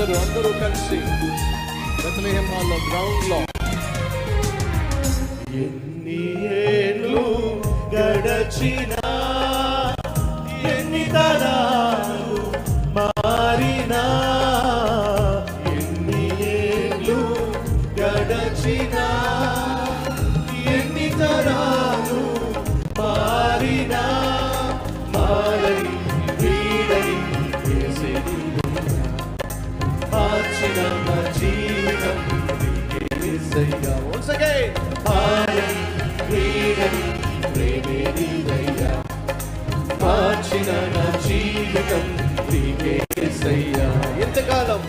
అందరూ కలిసి బెత్లెహేం హాల్లో గ్రౌండ్ లో ఎన్ని ఏళ్ళు గడచినా ఎన్ని తరాలు మారినా ఎన్ని ఏళ్ళు గడచినా ఎన్ని తరాలు మారినా మారని వీడని మార్చిన నా జీవితం యేసయ్యా. Once again, మారని వీడని ప్రేమే నీదయ్యా, మార్చిన నా జీవితం నీకే యేసయ్యా. ఇంతకాలం